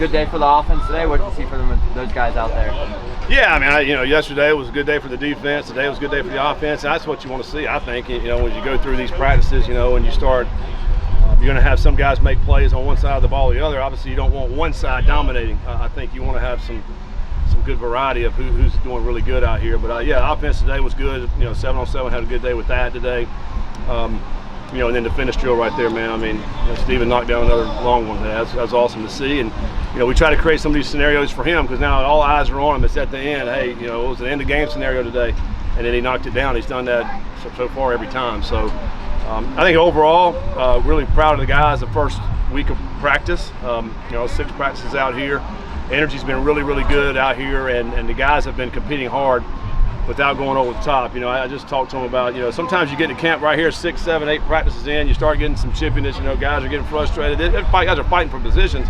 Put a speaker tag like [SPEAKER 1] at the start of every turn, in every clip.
[SPEAKER 1] Good day for the offense today. What did you see from those guys out there?
[SPEAKER 2] Yeah, I mean, yesterday was a good day for the defense. Today was a good day for the offense. And that's what you want to see, I think. When you go through these practices, and you start, you're going to have some guys make plays on one side of the ball or the other. Obviously, you don't want one side dominating. I think you want to have some good variety of who's doing really good out here. But yeah, offense today was good. 7-on-7 had a good day with that today. And then the finish drill right there, man. I mean, Steven knocked down another long one. That's awesome to see. And we try to create some of these scenarios for him because now all eyes are on him. It's at the end. Hey, it was an end of game scenario today, and then he knocked it down. He's done that so far every time. So I think overall, really proud of the guys. The first week of practice, 6 practices out here. Energy's been really, really good out here, and the guys have been competing hard without going over the top. I just talked to them about, sometimes you get to camp right here 6, 7, 8 practices in, you start getting some chippiness, guys are getting frustrated. Guys are fighting for positions,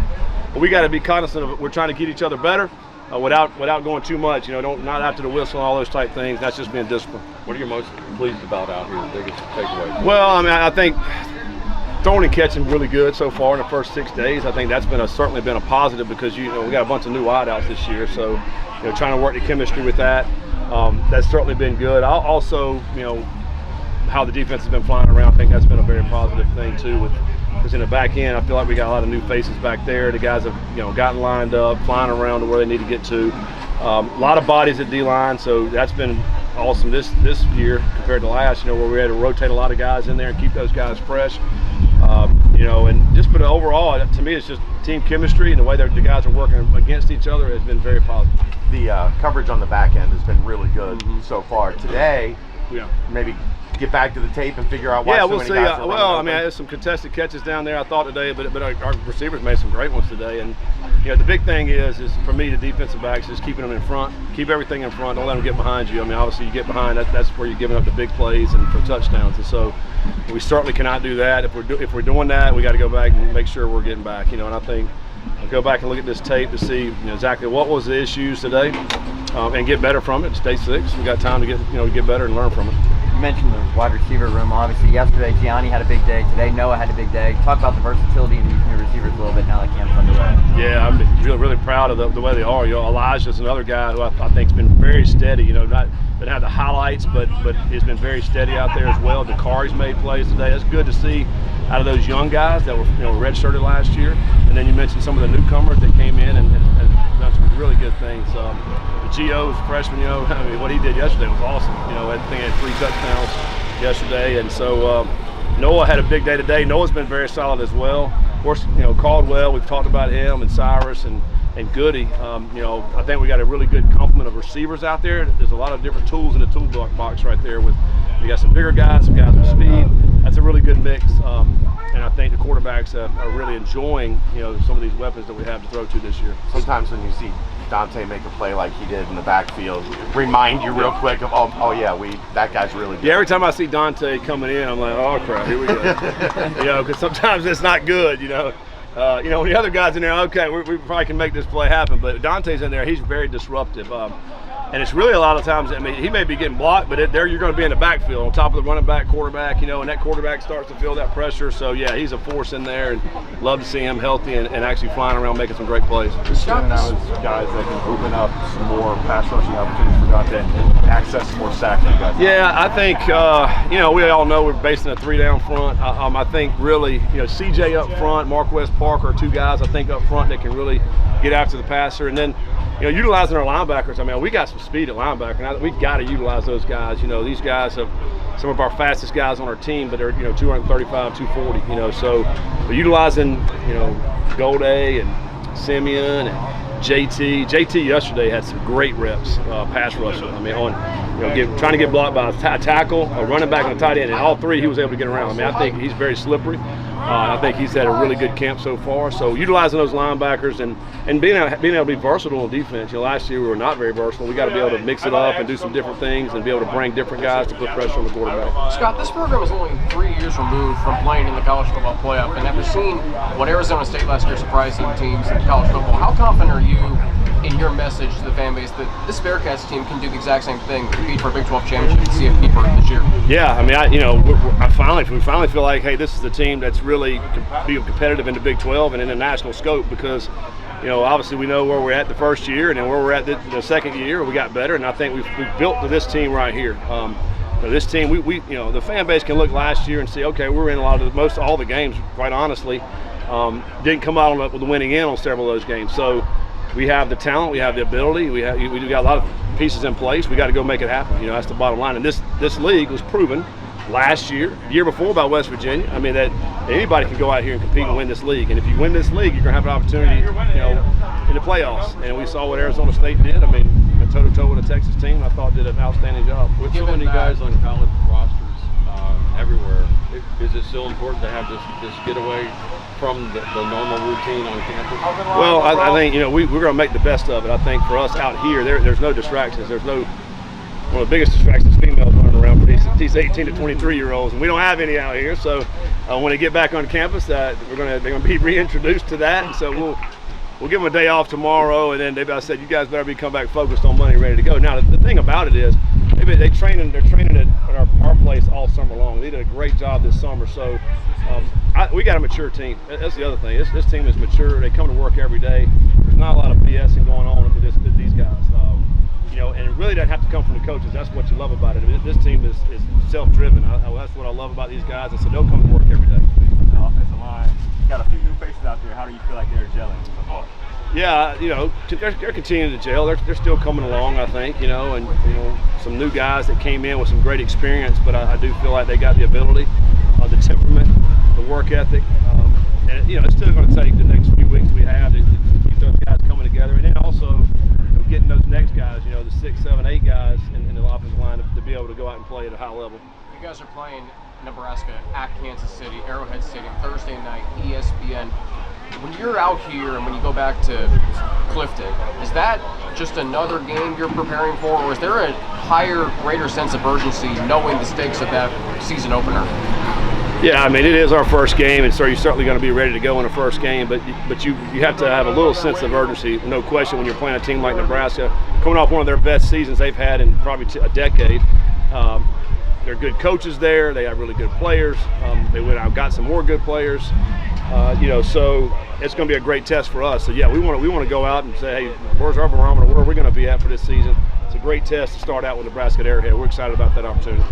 [SPEAKER 2] but we got to be cognizant of it. We're trying to get each other better without going too much, not after the whistle and all those type things. That's just being disciplined.
[SPEAKER 3] What are you most pleased about out here, the biggest takeaway?
[SPEAKER 2] Well, I mean, I think throwing and catching really good so far in the first 6 days. I think that's certainly been a positive because we got a bunch of new wideouts this year, so trying to work the chemistry with that. That's certainly been good. I'll also, how the defense has been flying around, I think that's been a very positive thing too. Because in the back end, I feel like we got a lot of new faces back there. The guys have, gotten lined up, flying around to where they need to get to. A lot of bodies at D-line, so that's been awesome this year compared to last, where we had to rotate a lot of guys in there and keep those guys fresh. And just but overall, to me, it's just team chemistry and the way the guys are working against each other has been very positive.
[SPEAKER 4] The coverage on the back end has been really good so far. Today, maybe get back to the tape and figure out why so many guys are
[SPEAKER 2] well, I mean, there's some contested catches down there I thought today, but our receivers made some great ones today. And the big thing is for me, the defensive backs is keeping them in front, keep everything in front, don't let them get behind you. I mean, obviously you get behind, that's where you're giving up the big plays and for touchdowns. And so we certainly cannot do that. If we're doing that, we got to go back and make sure we're getting back. And I think I'll go back and look at this tape to see exactly what was the issues today, and get better from it. It's day 6. We got time to get better and learn from it.
[SPEAKER 1] You mentioned the wide receiver room. Obviously, yesterday Gianni had a big day. Today Noah had a big day. Talk about the versatility in these new receivers a little bit now that camp's underway.
[SPEAKER 2] Yeah, I'm really, really proud of the way they are. Elijah's another guy who I think's been very steady. Not been have the highlights, but he's been very steady out there as well. Dakari's made plays today. That's good to see out of those young guys that were redshirted last year. And then you mentioned some of the newcomers that came in and done some really good things. Gio's freshman, I mean, what he did yesterday was awesome. I think he had 3 touchdowns yesterday, and so Noah had a big day today. Noah's been very solid as well. Of course, Caldwell, we've talked about him, and Cyrus and Goody. I think we got a really good complement of receivers out there. There's a lot of different tools in the toolbox right there. You got some bigger guys, some guys with speed. That's a really good mix, and I think the quarterbacks are really enjoying some of these weapons that we have to throw to this year.
[SPEAKER 4] Sometimes when you see Dante make a play like he did in the backfield, remind you real quick of that guy's really good.
[SPEAKER 2] Yeah, every time I see Dante coming in, I'm like, oh crap, here we go. Because sometimes it's not good. When the other guys in there, okay, we probably can make this play happen, but Dante's in there, he's very disruptive. And it's really a lot of times, I mean, he may be getting blocked, but there you're going to be in the backfield on top of the running back, quarterback, and that quarterback starts to feel that pressure. So, yeah, he's a force in there, and love to see him healthy and actually flying around making some great plays.
[SPEAKER 3] Just showing out guys that can open up some more pass rushing opportunities for Dante and access more sacks for you guys.
[SPEAKER 2] Yeah, I think, we all know we're based in a 3-down front. I think really, CJ up front, Marquez Parker are 2 guys, I think, up front that can really get after the passer. And then, utilizing our linebackers, I mean, we got some speed at linebacker, and we got to utilize those guys. These guys have some of our fastest guys on our team, but they're 235, 240. So we're utilizing Golday and Simeon and JT. JT yesterday had some great reps pass rushing. I mean, trying to get blocked by a tackle, a running back, and a tight end, and all 3 he was able to get around. I mean, I think he's very slippery. I think he's had a really good camp so far. So utilizing those linebackers and being able to be versatile on defense. Last year we were not very versatile. We got to be able to mix it up and do some different things and be able to bring different guys to put pressure on the quarterback.
[SPEAKER 5] Scott, this program is only 3 years removed from playing in the college football playoff, and after seeing what Arizona State last year surprising teams in college football, how confident are you in your message to the fan base that this Bearcats team can do the exact same thing, compete for a Big 12 championship and CFP for this year?
[SPEAKER 2] Yeah, I mean, we finally feel like, hey, this is the team that's really being competitive in the Big 12 and in the national scope because, obviously we know where we're at the first year, and then where we're at the second year, we got better, and I think we've built to this team right here. This team, the fan base can look last year and see, okay, we're in most all the games, quite honestly. Didn't come out with the winning end on several of those games. So we have the talent, we have the ability, we got a lot of pieces in place. We got to go make it happen. That's the bottom line. And this league was proven last year, the year before by West Virginia. I mean, that anybody can go out here and compete and win this league. And if you win this league, you're going to have an opportunity, in the playoffs. And we saw what Arizona State did. I mean, toe-to-toe with a Texas team, I thought did an outstanding job.
[SPEAKER 6] With so many guys on college rosters everywhere, is it still important to have this getaway from the normal routine on campus?
[SPEAKER 2] Well, I think, we're going to make the best of it. I think for us out here, there's no distractions. One of the biggest distractions females running around for these 18 to 23-year-olds, and we don't have any out here. So when they get back on campus, they're going to be reintroduced to that. And so we'll give them a day off tomorrow, and then I said, you guys better be come back focused on Monday, ready to go. Now the thing about it is, they're training at our place all summer long. They did a great job this summer. So we got a mature team. That's the other thing. This team is mature. They come to work every day. There's not a lot of BSing going on with these guys. And it really doesn't have to come from the coaches. That's what you love about it. This team is self-driven. That's what I love about these guys. And so they'll come to work every day.
[SPEAKER 3] The offensive line, got a few new faces out there. How do you feel like they're gelling so far?
[SPEAKER 2] Yeah, they're continuing to gel. They're still coming along, I think. And some new guys that came in with some great experience. But I do feel like they got the ability, the temperament, the work ethic, and it's still going to take the next few weeks we have to keep those guys coming together, and then also getting those next guys, the 6, 7, 8 guys in the offensive line to be able to go out and play at a high level.
[SPEAKER 5] You guys are playing Nebraska at Kansas City, Arrowhead Stadium, Thursday night, ESPN. When you're out here and when you go back to Clifton, is that just another game you're preparing for, or is there a higher, greater sense of urgency knowing the stakes of that season opener?
[SPEAKER 2] Yeah, I mean, it is our first game, and so you're certainly going to be ready to go in the first game, but you have to have a little sense of urgency, no question, when you're playing a team like Nebraska, coming off one of their best seasons they've had in probably a decade. They're good coaches there. They have really good players. They went out and got some more good players. So it's going to be a great test for us. So yeah, we want to go out and say, hey, where's our barometer? Where are we going to be at for this season? It's a great test to start out with Nebraska at Arrowhead. We're excited about that opportunity.